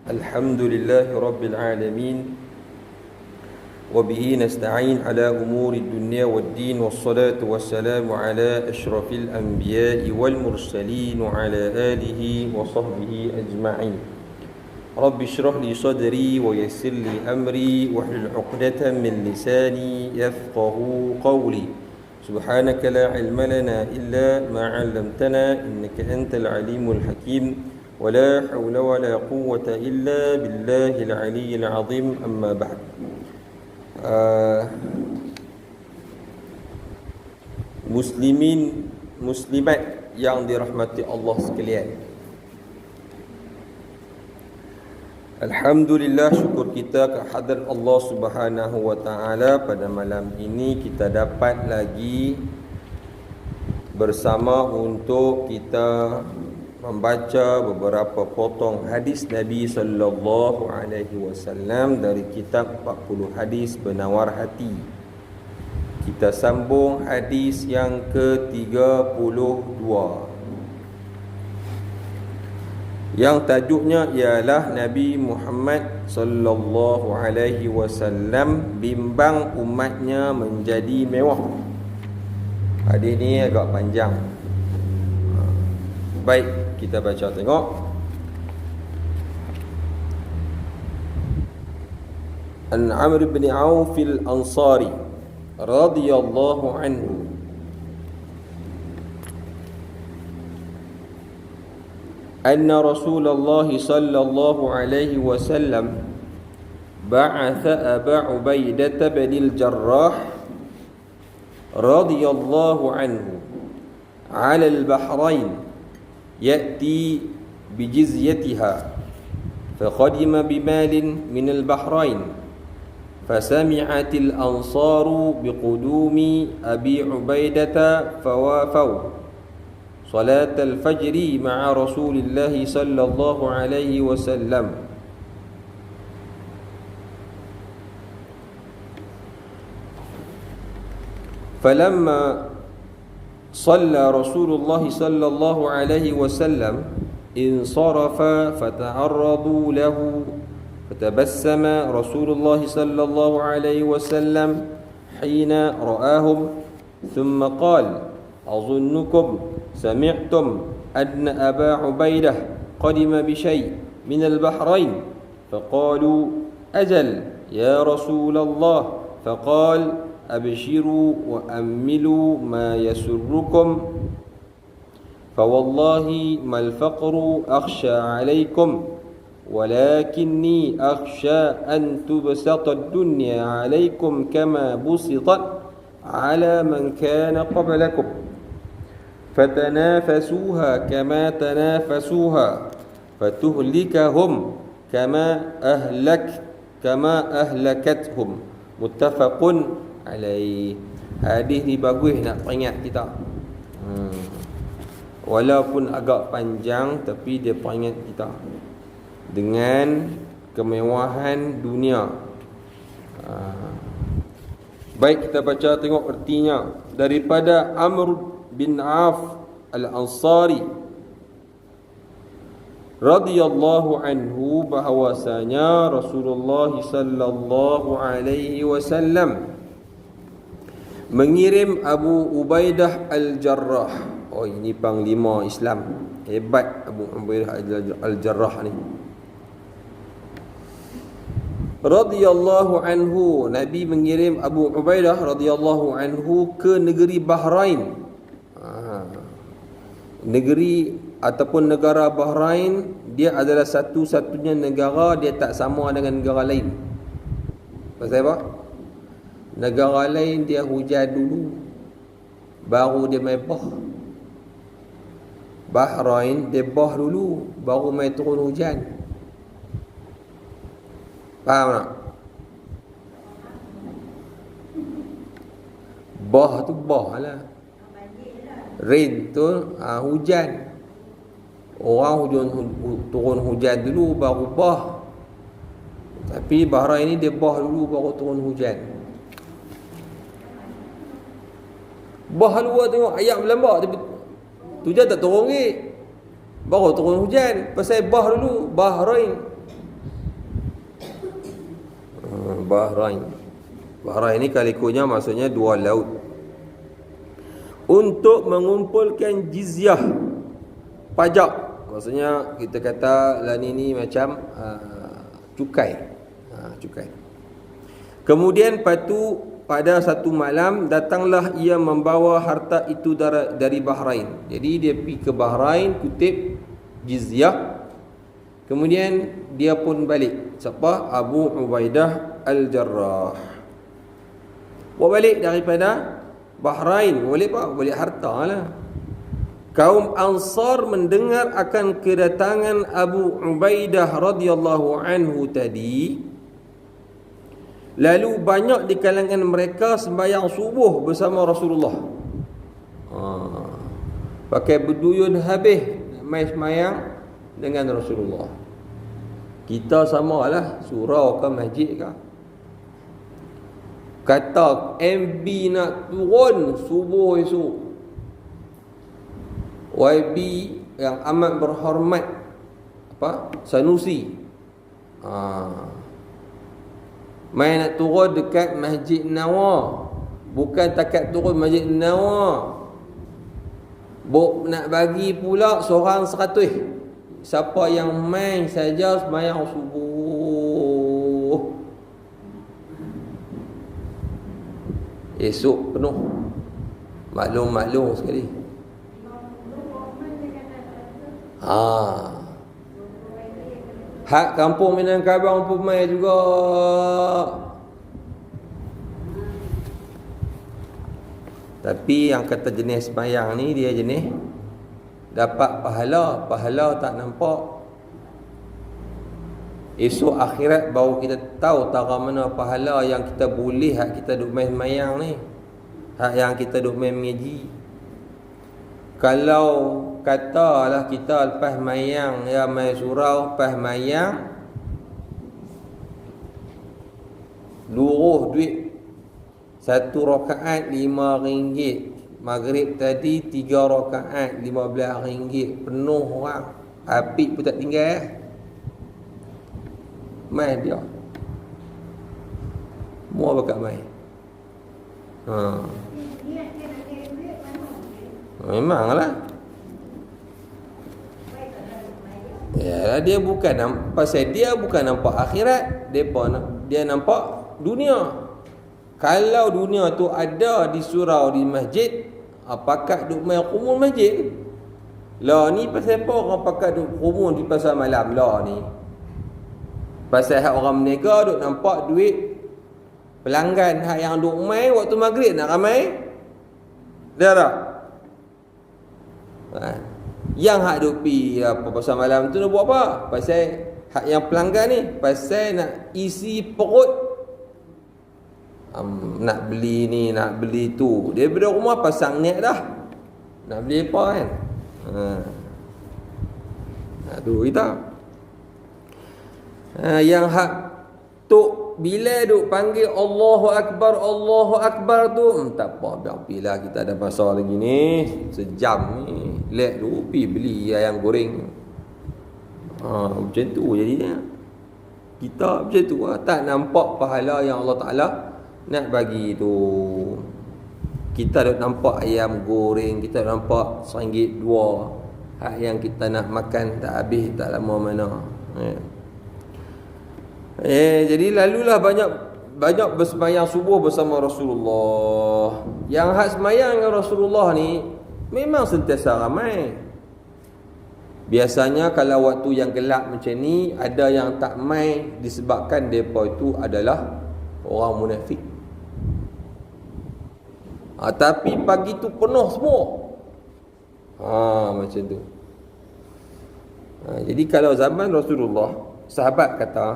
Alhamdulillahi Rabbil Alamin. Wabihi nasta'in ala umuri dunya wad din. Wassalatu wassalamu ala ashrafil anbiya'i wal mursalin. Wa ala alihi wa sahbihi ajma'in. Rabbi shrah li sadri wa yassir li amri. Wahlul 'uqdatan min lisani yafqahu qawli. Subhanaka la ilma lana illa ma 'allamtana innaka antal alimul hakim. ولا حول ولا قوة إلا بالله العلي العظيم. أما بعد. Muslimin muslimat yang dirahmati Allah sekalian, alhamdulillah, syukur kita kehadrat Allah Subhanahu wa taala. Pada malam ini kita dapat lagi bersama untuk kita membaca beberapa potong hadis Nabi sallallahu alaihi wasallam dari kitab 40 hadis penawar hati. Kita sambung hadis yang ke-32 yang tajuknya ialah Nabi Muhammad sallallahu alaihi wasallam bimbang umatnya menjadi mewah. Hadis ni agak panjang. Baik, kita baca tengok. An Amr bin Auf al-Ansari radhiyallahu anhu anna Rasulullah sallallahu alaihi wasallam ba'atha Aba Ubaidah bin al-Jarrah radhiyallahu anhu ala al-Bahrain يأتي بجزيتها فقدم بمال من البحرين فسمعت الأنصار بقدوم أبي عبيدة فوافوا صلاة الفجر مع رسول الله صلى الله عليه وسلم فلما صلى رسول الله صلى الله عليه وسلم انصرف فتعرضوا له فتبسم رسول الله صلى الله عليه وسلم حين رآهم ثم قال أظنكم سمعتم أن أبا عبيدة قدم بشيء من البحرين فقالوا أجل يا رسول الله فقال أبشروا وأملوا ما يسركم فوالله ما الفقر أخشى عليكم ولكني أخشى أن تبسط الدنيا عليكم كما بسطت على من كان قبلكم فتنافسوها كما تنافسوها فتهلكهم كما أهلكتهم متفق alaih. Hadis ni bagus nak peringat kita. Walaupun agak panjang tapi dia peringat kita dengan kemewahan dunia. Baik, kita baca tengok artinya daripada Amr bin Auf al-Ansari radhiyallahu anhu bahwasanya Rasulullah sallallahu alaihi wasallam mengirim Abu Ubaidah al-Jarrah. Oh, ini panglima Islam. Hebat Abu Ubaidah al-Jarrah ni. Radhiyallahu anhu, Nabi mengirim Abu Ubaidah radhiyallahu anhu ke negeri Bahrain. Negeri ataupun negara Bahrain, dia adalah satu-satunya negara dia tak sama dengan negara lain. Pasal apa? Negara lain dia hujan dulu baru dia mai bah. Bahrain dia bah dulu baru mai turun hujan. Faham tak? Bah tu bah lah. Rain tu hujan. Orang turun hujan dulu baru bah. Tapi Bahrain ni dia bah dulu baru turun hujan. Bah luar tengok ayam berlambak tapi hujan tak turun lagi. Baru turun hujan. Pasal bah dulu Bahrain Bahrain. Bahrain ni kalikunya maksudnya dua laut. Untuk mengumpulkan jizyah, pajak. Maksudnya kita kata lah ni macam cukai. Cukai. Kemudian pada satu malam datanglah ia membawa harta itu dari Bahrain. Jadi dia pergi ke Bahrain kutip jizyah. Kemudian dia pun balik. Siapa? Abu Ubaidah Al-Jarrah. Bawa balik daripada Bahrain. Balik apa? Balik harta lah. Kaum Ansar mendengar akan kedatangan Abu Ubaidah radhiyallahu anhu tadi. Lalu banyak di kalangan mereka sembahyang subuh bersama Rasulullah. Pakai berduyun habis nak mai sembahyang dengan Rasulullah. Kita samalah, surau ke masjid ke. Kata MB nak turun subuh esok, YB yang amat berhormat Sanusi mai nak turun dekat Masjid Nawar. Bukan takat turun Masjid Nawar, nak bagi pula seorang 100. Siapa yang mai saja sembahyang subuh, esok penuh. Maklum sekali. Hak kampung Minangkabau pun mai juga. Tapi yang kata jenis sembahyang ni, dia jenis dapat pahala. Pahala tak nampak. Esok akhirat baru kita tahu tara mana pahala yang kita boleh hak kita duk main sembahyang ni, hak yang kita duk main mengaji. Kalau katalah kita lepas mayang ya mai surau, lepas mayang luruh duit 1 rakaat RM5. Maghrib tadi 3 rakaat RM15. Penuh orang, apik pun tak tinggal. Mai dia mua bakat mai. Memanglah. Ya, dia bukan pasal dia bukan nampak akhirat, dia nampak dunia. Kalau dunia tu ada di surau, di masjid, apakah duk main kumun masjid? Lah ni pasal apa orang pakai duk kumun di pasar malam lah ni? Pasal hak orang menega duk nampak duit pelanggan hak yang duk main waktu maghrib nak ramai. Dah tak? Yang hak duk pi pasar malam tu nak buat apa? Pasal hak yang pelanggan ni pasal nak isi perut. Nak beli ni, nak beli tu. Dia daripada rumah pasang niat dah. Nak beli apa kan? Tu kita. Yang hak tok bila duk panggil Allahu Akbar tu, tak apa, biar pilah, kita ada masa lagi ni, sejam ni. Lek dulu pi beli ayam goreng. Macam tu jadinya. Kita macam tu tak nampak pahala yang Allah Ta'ala nak bagi tu. Kita dah nampak ayam goreng, kita dah nampak RM1 2. Hak yang kita nak makan tak habis, tak lama mana. Jadi lalulah banyak bersemayang subuh bersama Rasulullah. Yang hak semayang dengan Rasulullah ni memang sentiasa ramai. Biasanya kalau waktu yang gelap macam ni, ada yang tak mai disebabkan mereka itu adalah orang munafik. Tapi pagi tu penuh semua. Macam tu. Jadi kalau zaman Rasulullah, sahabat kata,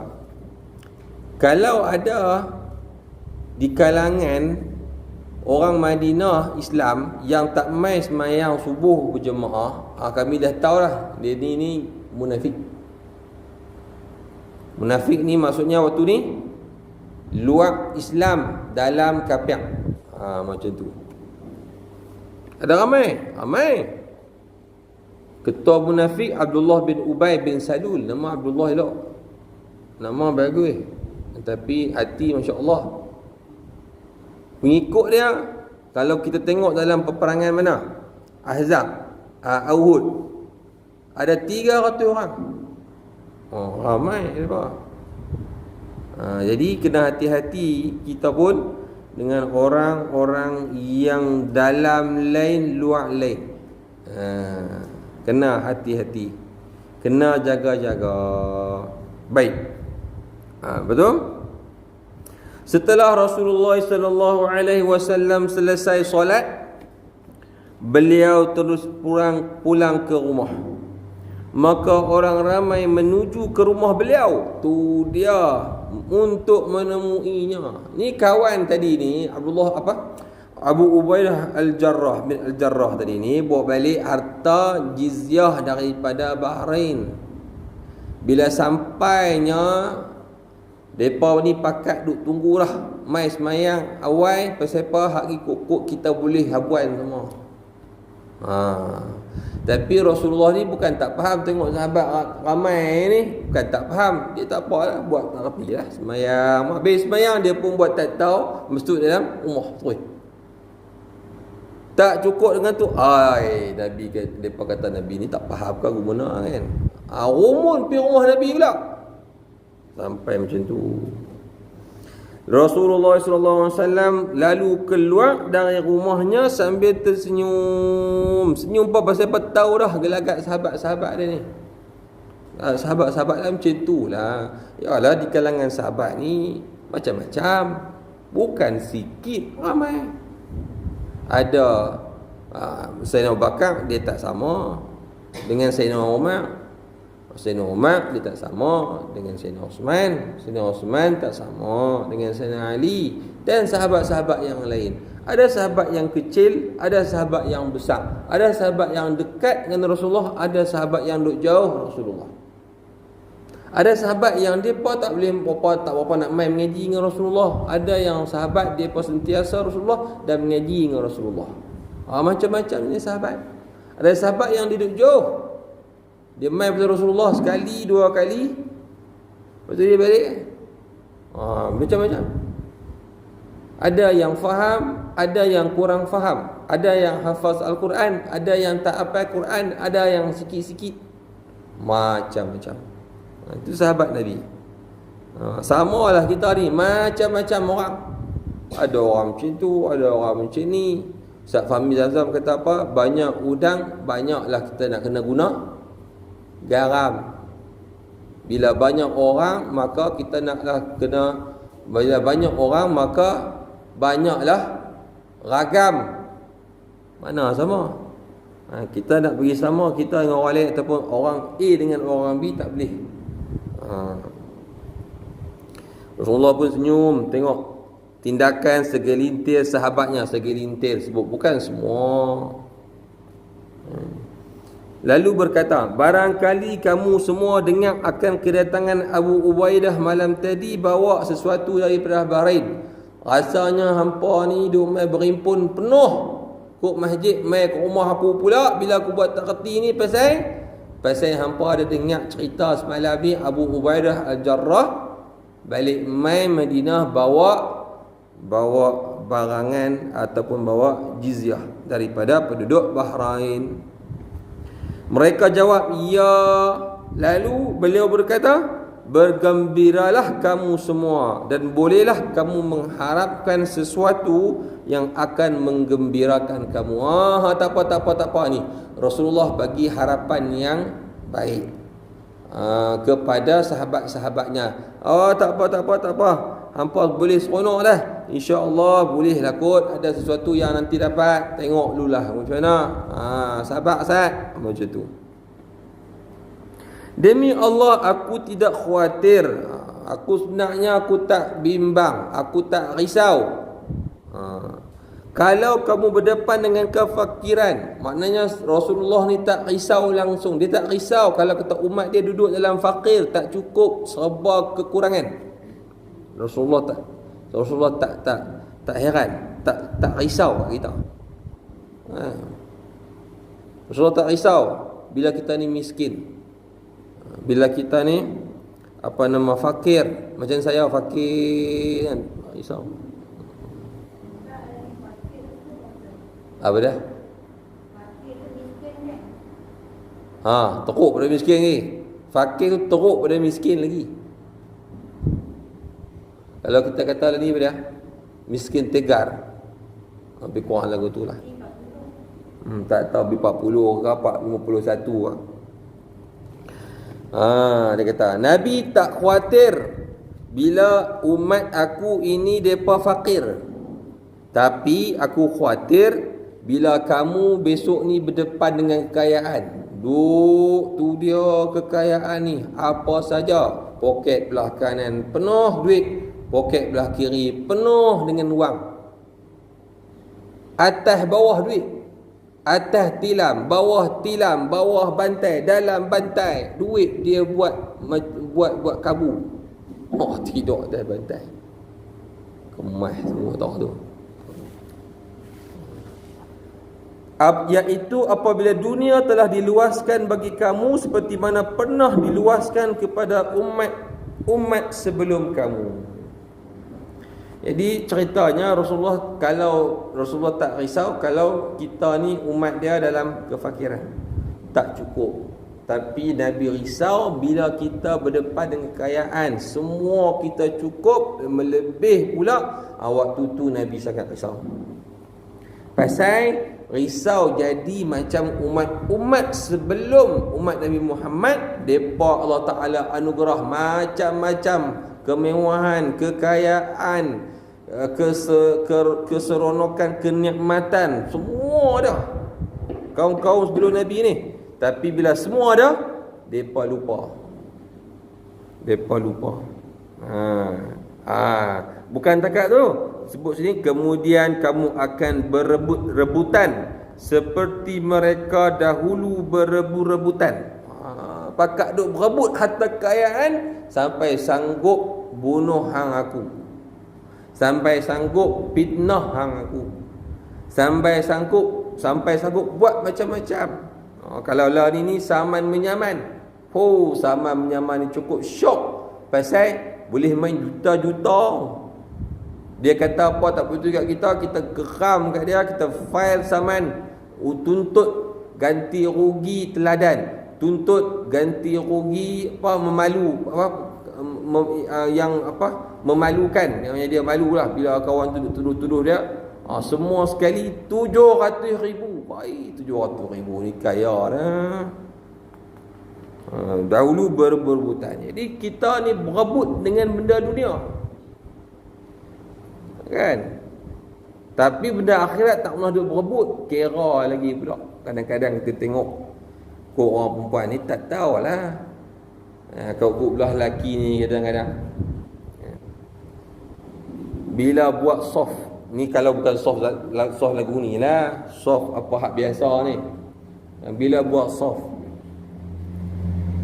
kalau ada di kalangan orang Madinah Islam yang tak mai semayang subuh berjemaah, kami dah tahulah dia ni munafik. Munafik ni maksudnya waktu ni luar Islam dalam kafir. Macam tu. Ada ramai. Ketua munafik Abdullah bin Ubay bin Salul. Nama Abdullah elok, nama bagus. Tapi hati Masya Allah, pengikut dia, kalau kita tengok dalam peperangan mana, Ahzab, Uhud, ada 300 orang. Ramai dia. Jadi kena hati-hati kita pun dengan orang-orang yang dalam lain luar lain. Kena hati-hati, kena jaga-jaga. Baik. Betul? Setelah Rasulullah sallallahu alaihi wasallam selesai solat, beliau terus pulang ke rumah. Maka orang ramai menuju ke rumah beliau. Tu dia untuk menemuinya. Ni kawan tadi ni Abu Ubaidah Al-Jarrah bin Al-Jarrah tadi ni bawa balik harta jizyah daripada Bahrain. Bila sampainya, depa ni pakat duk tunggulah mai semayang awal pasal apa hak ikut kita boleh habuan semua. Tapi Rasulullah ni bukan tak faham tengok sahabat ramai ni, bukan tak faham, dia tak apalah, buat tak rapilah semayang. Habis semayang dia pun buat tak tahu, masuk dalam rumah terus. Tak cukup dengan tu, Nabi depa kata Nabi ni tak faham ke guna kan. Rumun pergi rumah Nabi pula. Sampai macam tu. Rasulullah SAW lalu keluar dari rumahnya sambil tersenyum. Senyum pasal apa? Tahu dah gelagat sahabat-sahabat dia ni. Sahabat-sahabat lah macam tu lah. Yalah, di kalangan sahabat ni macam-macam, bukan sikit, ramai. Ada Sayyidina Abu Bakar, dia tak sama dengan Sayyidina Umar. Sayyidina Umar dia tak sama dengan Sayyidina Osman. Sayyidina Osman tak sama dengan Sayyidina Ali dan sahabat-sahabat yang lain. Ada sahabat yang kecil, ada sahabat yang besar, ada sahabat yang dekat dengan Rasulullah, ada sahabat yang duduk jauh Rasulullah. Ada sahabat yang depa tak boleh tak apa nak main mengaji dengan Rasulullah. Ada yang sahabat depa sentiasa Rasulullah dan mengaji dengan Rasulullah. Macam-macam ni sahabat. Ada sahabat yang duduk jauh, dia main pada Rasulullah sekali, dua kali, lepas tu dia balik. Macam-macam. Ada yang faham, ada yang kurang faham. Ada yang hafaz Al-Quran, ada yang tak hafal Quran, ada yang sikit-sikit. Macam-macam. Itu sahabat Nabi. Samalah kita ni, macam-macam orang. Ada orang macam tu, ada orang macam ni. Ustaz Fahmi Zamzam kata apa? Banyak udang, banyaklah kita nak kena guna garam. Bila banyak orang, maka kita naklah kena, bila banyak orang maka banyaklah ragam. Mana sama? Kita nak bagi sama kita dengan orang lain ataupun orang A dengan orang B tak boleh. Rasulullah pun senyum tengok tindakan segelintir sahabatnya. Segelintir sebut, bukan semua. Lalu berkata, barangkali kamu semua dengar akan kedatangan Abu Ubaidah malam tadi bawa sesuatu daripada Bahrain. Rasanya hampa ni duk mai berimpun penuh kok masjid, mai ke rumah aku pula. Bila aku buat tak reti ni pasal hampa ada dengar cerita semalam ni Abu Ubaidah Al-Jarrah balik mai Madinah bawa barangan ataupun bawa jizyah daripada penduduk Bahrain. Mereka jawab, ya. Lalu beliau berkata, bergembiralah kamu semua dan bolehlah kamu mengharapkan sesuatu yang akan menggembirakan kamu. Tak apa ni. Rasulullah bagi harapan yang baik kepada sahabat-sahabatnya. Tak apa. Hampa boleh seronok dah. InsyaAllah boleh lah kot. Ada sesuatu yang nanti dapat. Tengok dululah macam mana. Sabar Ustaz. Macam tu. Demi Allah aku tidak khawatir. Aku sebenarnya aku tak bimbang. Aku tak risau. Kalau kamu berdepan dengan kefakiran, maknanya Rasulullah ni tak risau langsung. Dia tak risau kalau kata umat dia duduk dalam fakir, tak cukup, serba kekurangan. Rasulullah tak heran, tak risau kat kita. Rasulullah tak risau bila kita ni miskin, bila kita ni apa nama, fakir. Macam saya fakir kan. Risau. Apa dah? Teruk pada miskin lagi. Fakir tu teruk pada miskin lagi. Kalau kita kata ni pada miskin tegar, lebih kurang lagu tu lah. Tak tahu B40 ke apa, 51 lah. Dia kata, Nabi tak khawatir bila umat aku ini depa fakir. Tapi aku khawatir bila kamu besok ni berdepan dengan kekayaan. Tu dia kekayaan ni. Apa saja. Poket belah kanan penuh duit, poket belah kiri penuh dengan wang. Atas bawah duit, atas tilam, bawah bantai, dalam bantai. Duit dia buat kabur. Tidak atas bantai. Kemas semua tahu tu. Iaitu apabila dunia telah diluaskan bagi kamu seperti mana pernah diluaskan kepada umat sebelum kamu. Jadi ceritanya Rasulullah tak risau kalau kita ni umat dia dalam kefakiran, tak cukup. Tapi Nabi risau bila kita berdepan dengan kekayaan, semua kita cukup, melebih pula. Waktu tu Nabi sangat risau. Pasal risau jadi macam umat sebelum umat Nabi Muhammad. Depa Allah Ta'ala anugerah macam-macam kemewahan, kekayaan, keseronokan, kenikmatan, semua dah kaum-kaum sebelum Nabi ni. Tapi bila semua dah, depa lupa. Bukan takat tu. Sebut sini, kemudian kamu akan berebut-rebutan seperti mereka dahulu berebut-rebutan. Pakak duk berebut harta kekayaan sampai sanggup bunuh hang aku, sampai sanggup fitnah hang aku, sampai sanggup buat macam-macam. Kalau lah ni saman menyaman. Saman menyaman ni cukup syok. Pasal boleh main juta-juta. Dia kata apa tak betul kat kita geram kat dia, kita file saman, tuntut ganti rugi teladan, tuntut ganti rugi memalukan, yang dia malulah bila kawan tu tuduh dia. Semua sekali 700,000. Baik, 700,000 ni kaya dah. Dahulu berebutan. Jadi kita ni berebut dengan benda dunia, kan? Tapi benda akhirat tak pernah duk berebut. Kira lagi pula. Kadang-kadang kita tengok kau orang perempuan ni tak tahulah. Kau belah lelaki ni kadang-kadang bila buat soft ni, kalau bukan soft lagu ni lah, soft apa hak biasa ni. Bila buat soft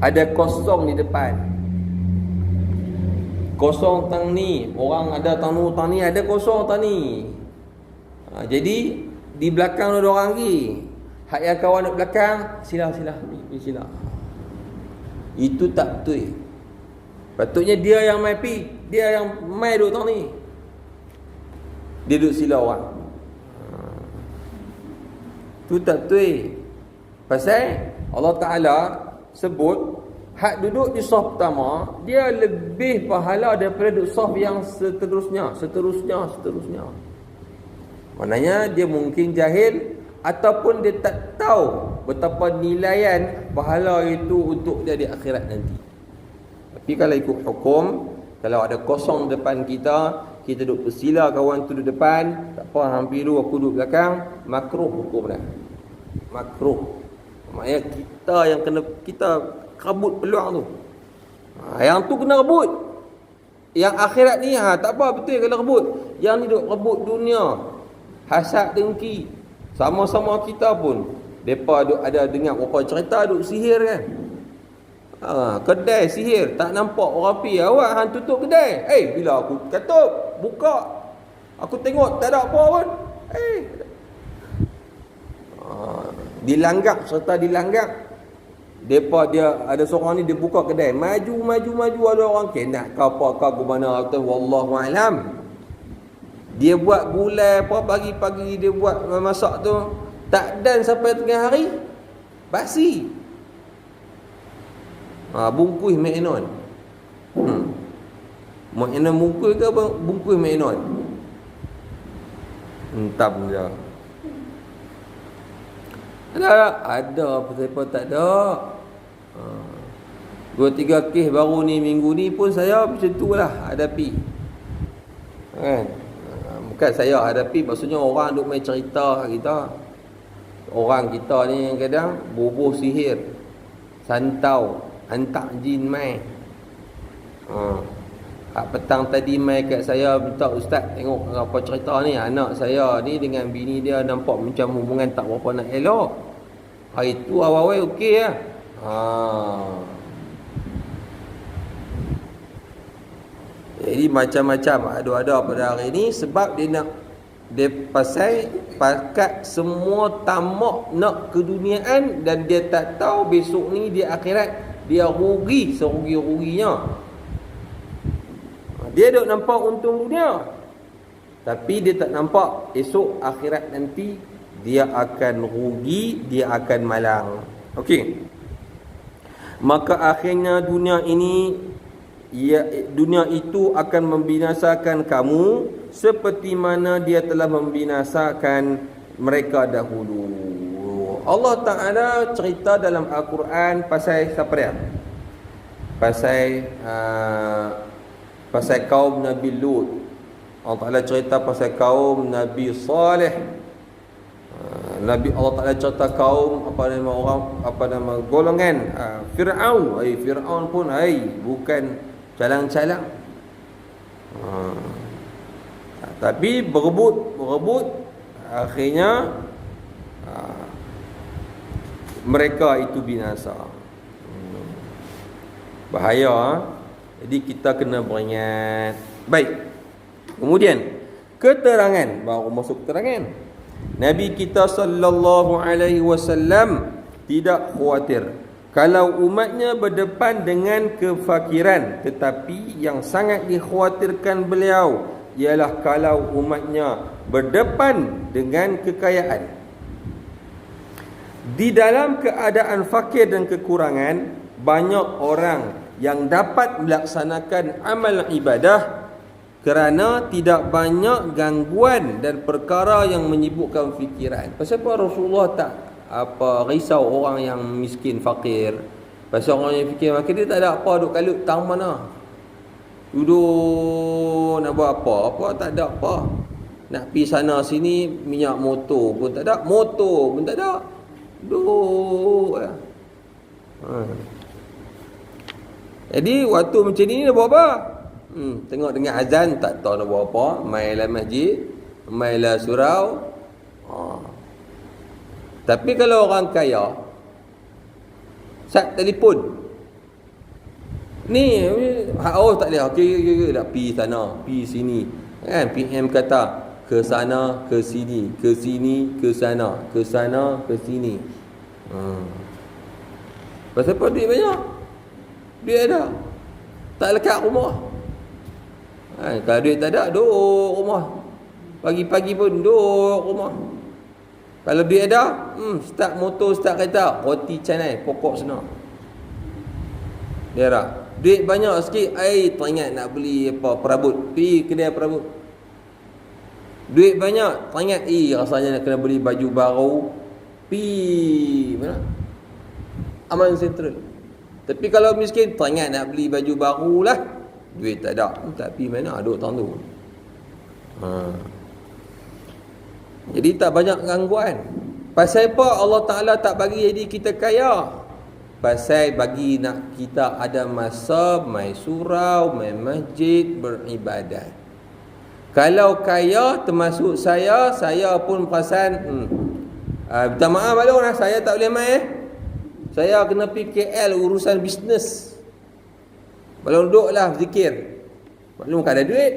ada kosong di depan, kosong tang ni, orang ada tang ni, ada kosong tang ni. Jadi di belakang ada orang lagi. Hak yang kawan di belakang, sila. Itu tak betul. Patutnya dia yang mai pi, dia yang mai duduk tang ni. Dia duduk sila orang. Itu tak betul. Pasal Allah Ta'ala sebut hak duduk di saf pertama dia lebih pahala daripada duduk saf yang seterusnya. Maknanya dia mungkin jahil ataupun dia tak tahu betapa nilaian pahala itu untuk dia di akhirat nanti. Tapi kalau ikut hukum, kalau ada kosong depan kita duduk bersila, kawan tu duduk depan, tak apa, hampir dulu aku duduk belakang, makruh hukum dah. Makruh. Maknanya kita rebut peluang tu. Yang tu kena rebut. Yang akhirat ni tak apa, betul kalau rebut. Yang ni duk rebut dunia, hasad dengki. Sama-sama kita pun, depa duk ada dengar apa cerita duk sihir kan. Kedai sihir tak nampak orang pi, awak hang tutup kedai. Bila aku kata buka, aku tengok tak ada apa pun. Dilanggap serta dilanggap. dia ada seorang ni dia buka kedai, maju ada orang nak kau apa kau mana tu wallahu alam. Dia buat gulai apa pagi-pagi dia buat masak tu, tak dan sampai tengah hari basi. Bungkus McDonald. McDonald bungkus ke bungkus McDonald? Entam je. Ada apa tak ada. 2-3 kes baru ni minggu ni pun saya macam tu lah hadapi. Kan? Bukan saya hadapi, maksudnya orang duk main cerita kita. Orang kita ni kadang bubuh sihir, santau, hantar jin mai. Petang tadi mai kat saya minta ustaz tengok apa cerita ni. Anak saya ni dengan bini dia nampak macam hubungan tak berapa nak elok. Hari tu awal-awal okey lah. Jadi macam-macam ada pada hari ni sebab dia pasal pakat semua tamak nak keduniaan dan dia tak tahu besok ni di akhirat dia rugi serugi-ruginya. Dia duk nampak untung dunia, tapi dia tak nampak esok akhirat nanti dia akan rugi, dia akan malang. Okey. Maka akhirnya dunia itu akan membinasakan kamu seperti mana dia telah membinasakan mereka dahulu. Allah Ta'ala cerita dalam Al-Quran pasal siapa dia? Pasal kaum Nabi Lut. Allah Ta'ala cerita pasal kaum Nabi Saleh. Allah Ta'ala cerita kaum golongan Fir'aun. Fir'aun pun bukan calang-calang. Tapi berebut akhirnya mereka itu binasa. Bahaya. Jadi kita kena beringat. Baik. Kemudian keterangan, baru masuk keterangan. Nabi kita sallallahu alaihi wasallam tidak khawatir kalau umatnya berdepan dengan kefakiran, tetapi yang sangat dikhawatirkan beliau ialah kalau umatnya berdepan dengan kekayaan. Di dalam keadaan fakir dan kekurangan, banyak orang yang dapat melaksanakan amal ibadah kerana tidak banyak gangguan dan perkara yang menyibukkan fikiran. Pasal apa Rasulullah tak risau orang yang miskin fakir? Pasal orang yang fikir fakir dia tak ada apa duk kalut tang mana. Duduk nak buat apa tak ada apa. Nak pergi sana sini minyak motor pun tak ada, motor pun tak ada. Duduk ya. Jadi waktu macam ni dia buat apa? Tengok dengan azan tak tahu nak buat apa, mailah masjid, mailah surau. Tapi kalau orang kaya sat telefon. Ni tak boleh. Okey nak pergi sana, pergi sini. Kan PM kata ke sana, ke sini, ke sini, ke sana, ke sana, ke sini. Pasal apa duit banyak? Duit ada. Tak lekat rumah. Kalau duit tak ada, duduk rumah. Pagi-pagi pun duduk rumah. Kalau duit ada, start motor, start kereta, roti canai, pokok senang. Dia dah. Duit banyak sikit, teringat nak beli apa perabot. Pergi kedai perabot. Duit banyak, teringat rasanya nak kena beli baju baru. Pergi mana? Aman Central. Tapi kalau miskin, teringat nak beli baju baru lah. Duit tak ada. Tak pergi mana, duduk tahun tu. Jadi tak banyak gangguan. Pasal apa Allah Ta'ala tak bagi jadi kita kaya? Pasal bagi nak kita ada masa main surau, main masjid, beribadat. Kalau kaya termasuk saya pun perasan minta maaf balong lah, saya tak boleh main. Saya kena pergi KL urusan bisnes. Balong duduk lah zikir. Maklum kan ada duit.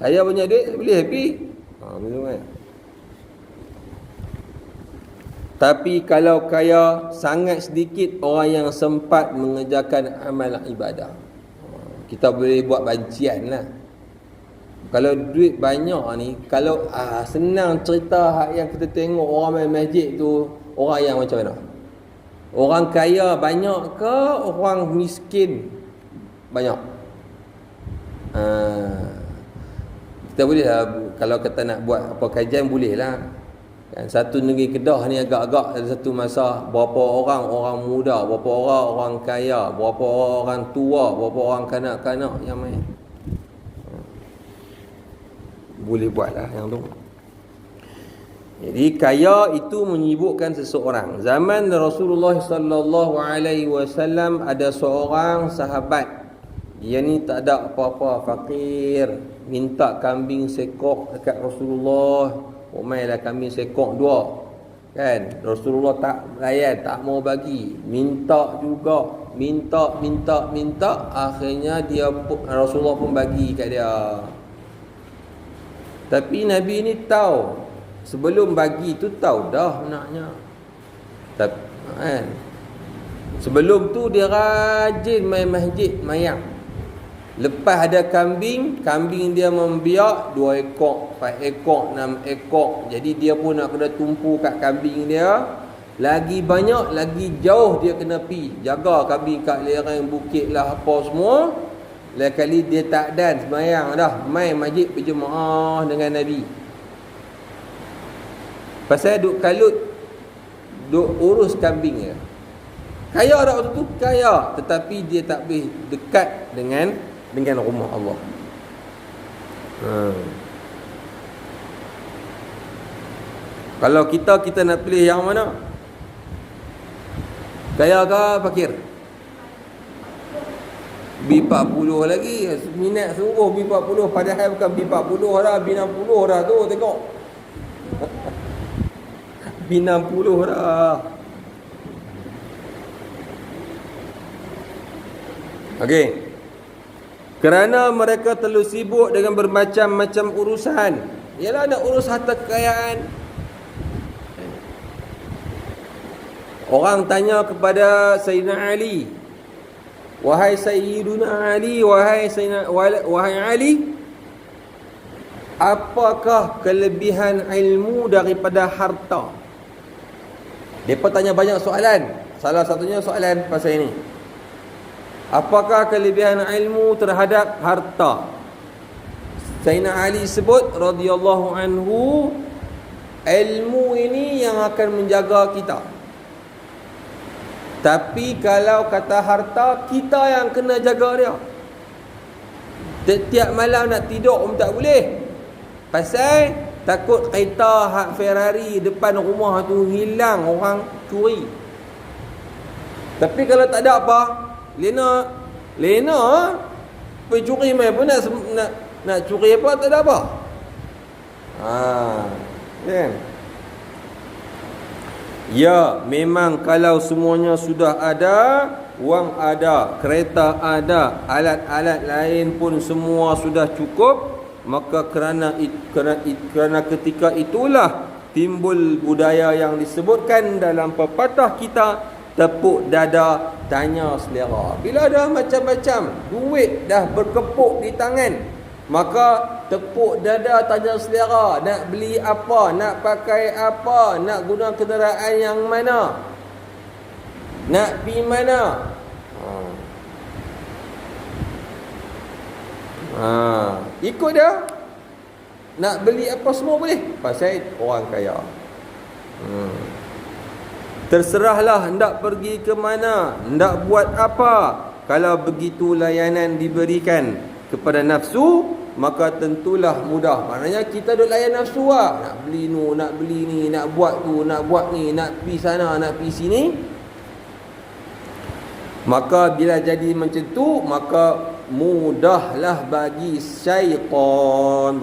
Saya punya duit boleh happy. Tapi kalau kaya, sangat sedikit orang yang sempat mengerjakan amal ibadah. Kita boleh buat bancian lah. Kalau duit banyak ni, kalau senang cerita yang kita tengok orang main masjid tu, orang yang macam mana? Orang kaya banyak ke orang miskin banyak? Kita boleh lah, kalau kata nak buat apa kajian boleh lah kan. Satu negeri Kedah ni agak-agak ada satu masa, berapa orang muda, berapa orang kaya, berapa orang tua, berapa orang kanak-kanak yang main. Boleh buat lah yang tu. Jadi kaya itu menyibukkan seseorang. Zaman Rasulullah sallallahu alaihi wasallam ada seorang sahabat, dia ni tak ada apa-apa, fakir, minta kambing sekok dekat Rasulullah. Mailah kambing sekok 2. Kan? Rasulullah tak layan, tak mau bagi. Minta juga, minta. Akhirnya Rasulullah pun bagi kat dia. Tapi Nabi ni tahu, sebelum bagi tu tahu dah naknya. Tapi kan, sebelum tu dia rajin main masjid mayang. Lepas ada kambing dia membiak 2 ekor, 4 ekor, 6 ekor. Jadi dia pun nak kena tumpu kat kambing dia. Lagi banyak, lagi jauh dia kena pi jaga kambing kat lereng bukit lah apa semua. Lain kali dia tak dan semayang dah, main masjid berjemaah dengan Nabi. Pasal duk kalut, duk urus kambing dia. Kaya dah waktu tu, kaya, tetapi dia tak boleh dekat dengan rumah Allah. Kalau kita nak pilih yang mana? Kaya ke fakir? B40 lagi, minat sungguh B40, padahal bukan B40 dah, B60 dah tu, tengok. B60 dah. Okey. Kerana mereka terlalu sibuk dengan bermacam-macam urusan. Ialah nak urus harta kekayaan. Orang tanya kepada Sayyidina Ali, wahai Sayyiduna Ali, wahai Ali, apakah kelebihan ilmu daripada harta? Mereka tanya banyak soalan. Salah satunya soalan pasal ini. Apakah kelebihan ilmu terhadap harta? Sayyidina Ali sebut radhiyallahu anhu, ilmu ini yang akan menjaga kita. Tapi kalau kata harta, kita yang kena jaga dia. Setiap malam nak tidur pun tak boleh. Pasal takut kereta hak Ferrari depan rumah tu hilang, orang curi. Tapi kalau tak ada apa, Lena pergi curi mai pun nak curi apa, tak ada apa. Kan? Ya, memang kalau semuanya sudah ada, wang ada, kereta ada, alat-alat lain pun semua sudah cukup, maka kerana ketika itulah timbul budaya yang disebutkan dalam pepatah kita, tepuk dada, tanya selera. Bila dah macam-macam, duit dah berkepuk di tangan, maka tepuk dada, tanya selera. Nak beli apa, nak pakai apa, nak guna kenderaan yang mana, nak pergi mana. Ikut dia. Nak beli apa semua boleh, pasal orang kaya. Terserahlah hendak pergi ke mana, hendak buat apa. Kalau begitu layanan diberikan kepada nafsu, maka tentulah mudah. Maknanya kita duk layan nafsu lah. Nak beli nu, nak beli ni, nak buat tu, nak buat ni, nak pergi sana, nak pergi sini. Maka bila jadi macam tu, maka mudahlah bagi syaitan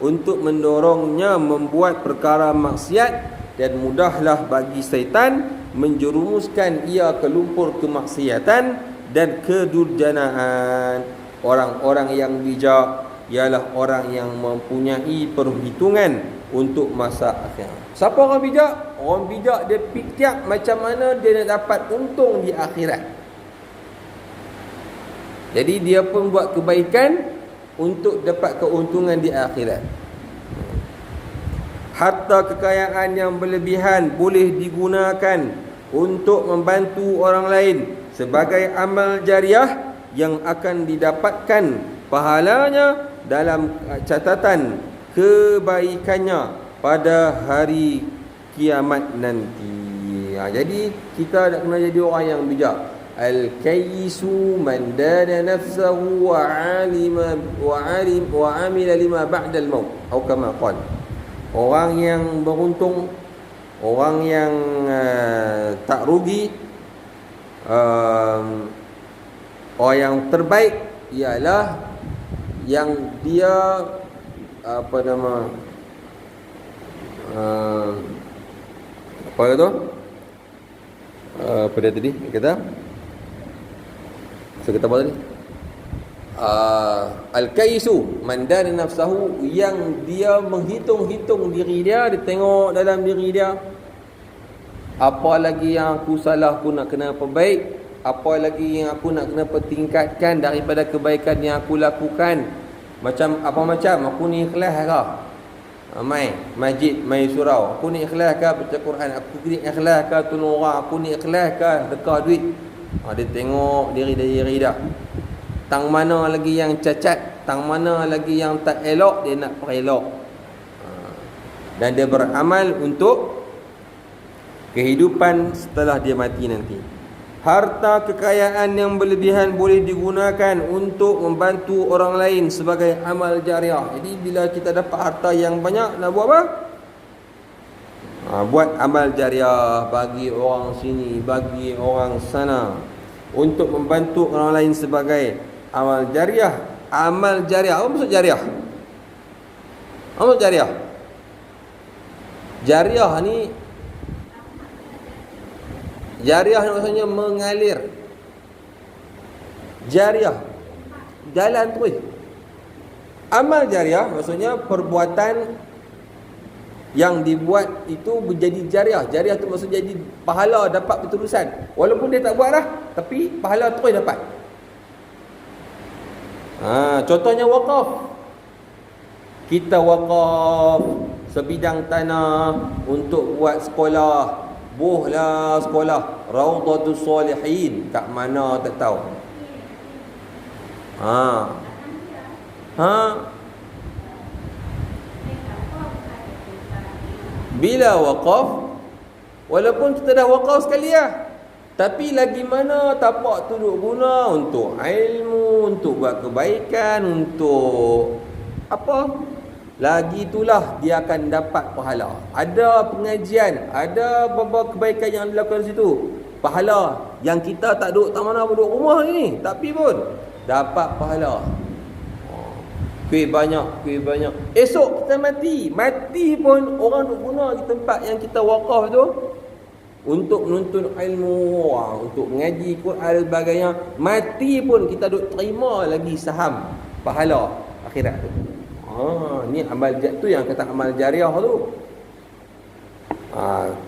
untuk mendorongnya membuat perkara maksiat, dan mudahlah bagi syaitan menjerumuskan ia ke lumpur kemaksiatan dan kedurjanaan. Orang-orang yang bijak ialah orang yang mempunyai perhitungan untuk masa akhirat. Siapa orang bijak? Orang bijak dia fikir macam mana dia nak dapat untung di akhirat. Jadi dia pun buat kebaikan untuk dapat keuntungan di akhirat. Harta kekayaan yang berlebihan boleh digunakan untuk membantu orang lain sebagai amal jariah yang akan didapatkan pahalanya dalam catatan kebaikannya pada hari kiamat nanti. Jadi kita nak kena jadi orang yang bijak. Al-kayyisu man dana nafsahu wa alima wa amila lima ba'da al-maut. Atau kama qala. Orang yang beruntung, orang yang tak rugi, orang yang terbaik ialah yang dia apa nama apa tu? Apa dia tadi? Kata apa tadi? Al-kaisu man dana nafsahu, yang dia menghitung-hitung diri dia, dia tengok dalam diri dia, apa lagi yang aku salah, aku nak kena perbaik, apa lagi yang aku nak kena pertingkatkan daripada kebaikan yang aku lakukan. Macam aku ni ikhlas ke mai masjid, mai surau, aku ni ikhlas ke baca Quran, aku ni ikhlas ke tolong orang, aku ni ikhlas ke sedekah duit. Dia tengok diri dah. Tang mana lagi yang cacat, tang mana lagi yang tak elok, dia nak perelok. Dan dia beramal untuk kehidupan setelah dia mati nanti. Harta kekayaan yang berlebihan boleh digunakan untuk membantu orang lain sebagai amal jariah. Jadi bila kita dapat harta yang banyak, nak buat apa? Buat amal jariah, bagi orang sini, bagi orang sana, untuk membantu orang lain sebagai amal jariah. Amal jariah, apa maksud jariah? Apa maksud jariah? Jariah ni, jariah maksudnya mengalir. Jariah, jalan terus. Amal jariah maksudnya perbuatan yang dibuat itu menjadi jariah. Jariah tu maksud jadi pahala, dapat berterusan. Walaupun dia tak buat dah, tapi pahala terus dapat. Contohnya wakaf. Kita wakaf sebidang tanah untuk buat sekolah. Buhlah sekolah Raudhatus Salihin, kat mana tak tahu. Bila wakaf, walaupun kita dah wakaf sekali tapi lagi mana tapak tu duk guna untuk ilmu, untuk buat kebaikan, untuk apa? Lagi itulah dia akan dapat pahala. Ada pengajian, ada beberapa kebaikan yang dilakukan di situ. Pahala yang kita tak duduk tak mana, duduk rumah ni, tapi pun dapat pahala. Kuih banyak. Esok kita mati pun orang duk guna di tempat yang kita wakaf tu untuk menuntut ilmu, untuk mengaji Quran dan sebagainya. Mati pun kita duk terima lagi saham pahala akhirat tu. Ni amal tu yang kata amal jariah tu.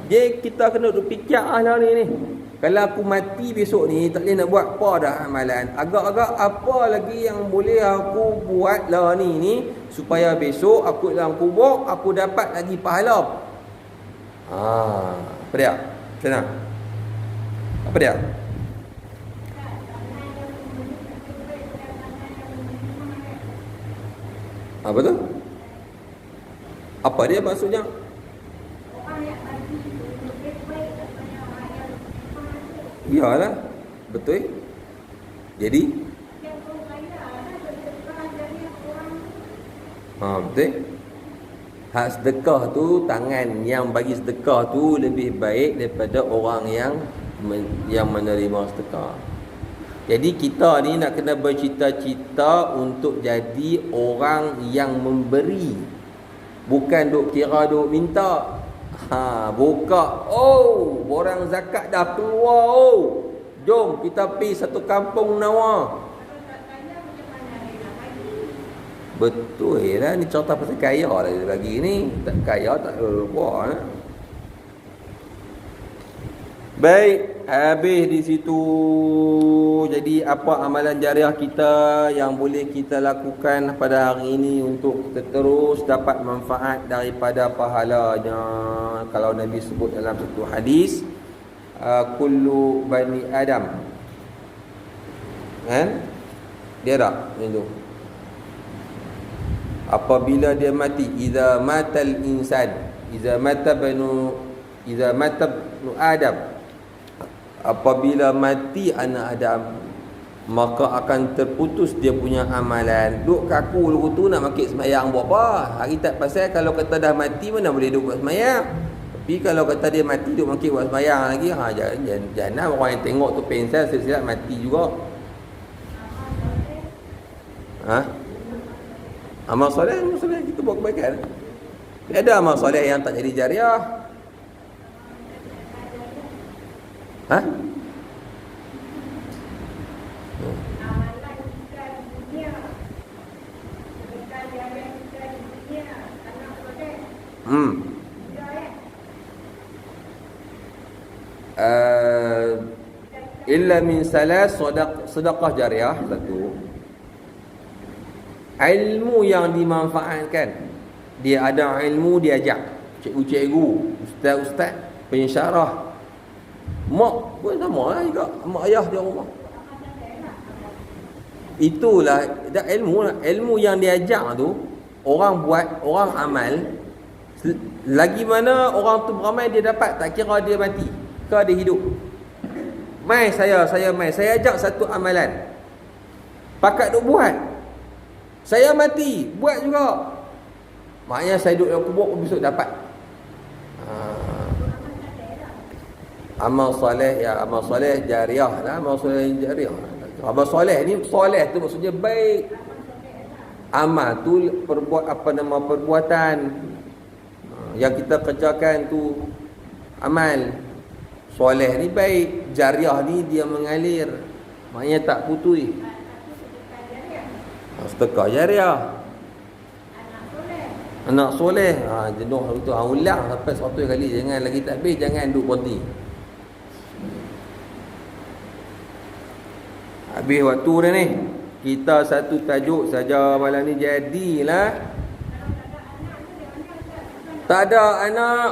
Kita kena duk fikir lah ni. Kalau aku mati besok ni, tak boleh nak buat apa dah amalan. Agak-agak apa lagi yang boleh aku buat lah ni supaya besok aku dalam kubur aku dapat lagi pahala. Apa dia? Senang. Apa dia? Apa tu? Apa dia maksudnya? Iyalah, betul. Jadi betul. Hak sedekah tu, tangan yang bagi sedekah tu lebih baik daripada orang yang menerima sedekah. Jadi kita ni nak kena bercita-cita untuk jadi orang yang memberi, bukan duk kira duk minta. Buka, borang zakat dah keluar, jom kita pergi satu kampung Nawa. Betul lah, ni cerita pasal kaya lah dia bagi ni. Tak kaya tak lupa lah. Baik, habis di situ. Jadi apa amalan jariah kita yang boleh kita lakukan pada hari ini untuk kita terus dapat manfaat daripada pahalanya? Kalau Nabi sebut dalam satu hadis, kullu bani Adam. Kan? Dia tak macam tu. Apabila dia mati, idza matal insan, idza mata banu Adam, apabila mati anak Adam, maka akan terputus dia punya amalan. Duk kaku dulu tu nak makik semayang buat apa? Hari tak pasal kalau kata dah mati mana boleh duk buat semayang. Tapi kalau kata dia mati duk makik buat semayang lagi, jangan orang yang tengok tu pensel silap mati juga. Amal soleh kita buat kebaikan. Ada amal soleh yang tak jadi jariah. Illa min salas sedekah jariah. Satu, ilmu yang dimanfaatkan. Dia ada ilmu, dia ajak cikgu-cikgu, ustaz-ustaz, pensyarah. Mak pun sama lah juga, mak ayah dia rumah. Itulah dah ilmu yang diajak tu, orang buat, orang amal. Lagi mana orang tu beramal dia dapat, tak kira dia mati ke dia hidup. Saya ajak satu amalan, pakat duk buat, saya mati buat juga, maknanya saya duduk dalam kubur besok dapat. Amal soleh ya, amal soleh jariah lah, amal soleh jariah. Amal soleh ni, soleh tu maksudnya baik. Amal tu perbuatan yang kita kerjakan tu amal. Soleh ni baik, jariah ni dia mengalir, maknanya tak putus. Sedekah jariah. Anak soleh, jenuh itu ulang sampai 100 kali, jangan lagi tak habis, jangan duk berhenti. Habis waktu dah ni. Kita satu tajuk saja malam ni jadilah. Tak ada anak.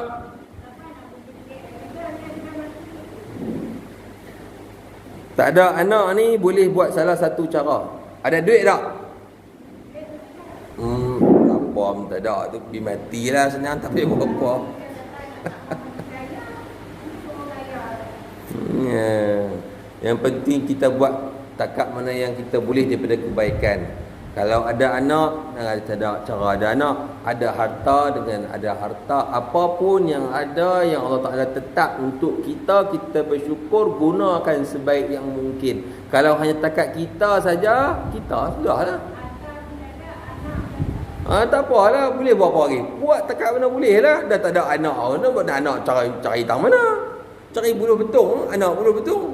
Tak ada anak ni boleh buat salah satu cara. Ada duit tak? Apa pun tak ada tu, pergi matilah senang, tak payah buat apa. Yang penting kita buat takat mana yang kita boleh daripada kebaikan. Kalau ada anak, tak ada cara ada anak, ada harta dengan ada harta, apapun yang ada yang Allah Ta'ala tetap untuk kita, kita bersyukur, gunakan sebaik yang mungkin. Kalau hanya takat kita saja, kita sudahlah. Tak apalah, boleh buat apa lagi? Buat takat mana boleh lah. Dah tak ada anak, mana buat anak cari tang mana? Cari buluh betung, anak buluh betung.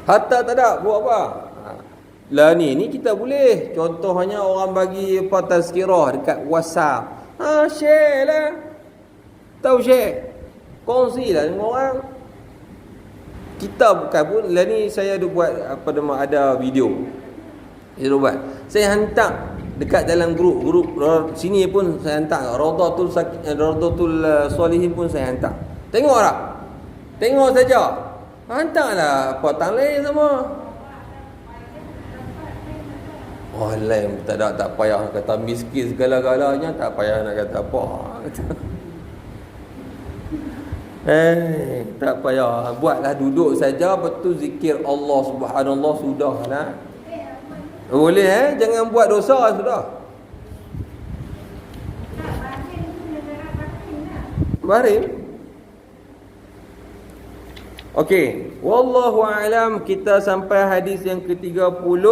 Harta tak ada, buat apa? Lah ni kita boleh. Contohnya orang bagi tazkirah dekat WhatsApp. Share lah. Tahu share. Kongsi lah dengan orang. Kita bukan pun, lah ni saya ada buat ada video. Saya ada buat. Saya hantar dekat dalam grup sini pun saya hantar. Raudatul Solihin pun saya hantar. Tengok tak? Tengok saja. Hantarlah potang lain sama. Lain tak payah nak kata miskin segala-galanya, tak payah nak kata apa. Tak payah. Buatlah, duduk saja betul zikir Allah subhanallah, sudahlah. Boleh jangan buat dosa sudah. Baring. Okey, wallahu alam, kita sampai hadis yang ke-33.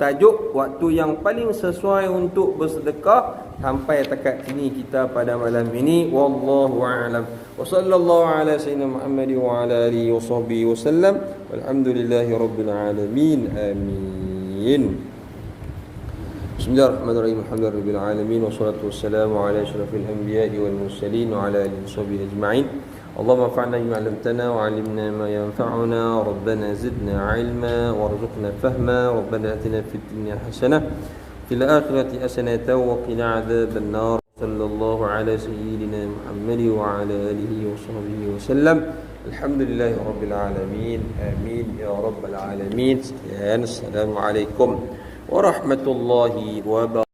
Tajuk waktu yang paling sesuai untuk bersedekah. Sampai dekat sini kita pada malam ini. Wallahu alam. Wa sallallahu ala sayyidina Muhammad wa ala alihi wa sahbihi wasallam. Walhamdulillahi rabbil alamin. Amin. Bismillahirrahmanirrahim. Alhamdulillahirabbil alamin wassalatu wassalamu ala asyrafil anbiya'i wal mursalin wa ala alihi washabbihi ajma'in. اللهم انفعنا بما علمتنا وعلمنا ما ينفعنا ربنا زدنا علما وارزقنا فهما ربنا اتنا في الدنيا حسنه في الآخرة حسنة وقنا عذاب النار صلى الله على سيدنا محمد وعلى آله وصحبه وسلم الحمد لله رب العالمين آمين يا رب العالمين. Sekian, Assalamualaikum warahmatullahi wabarakatuh.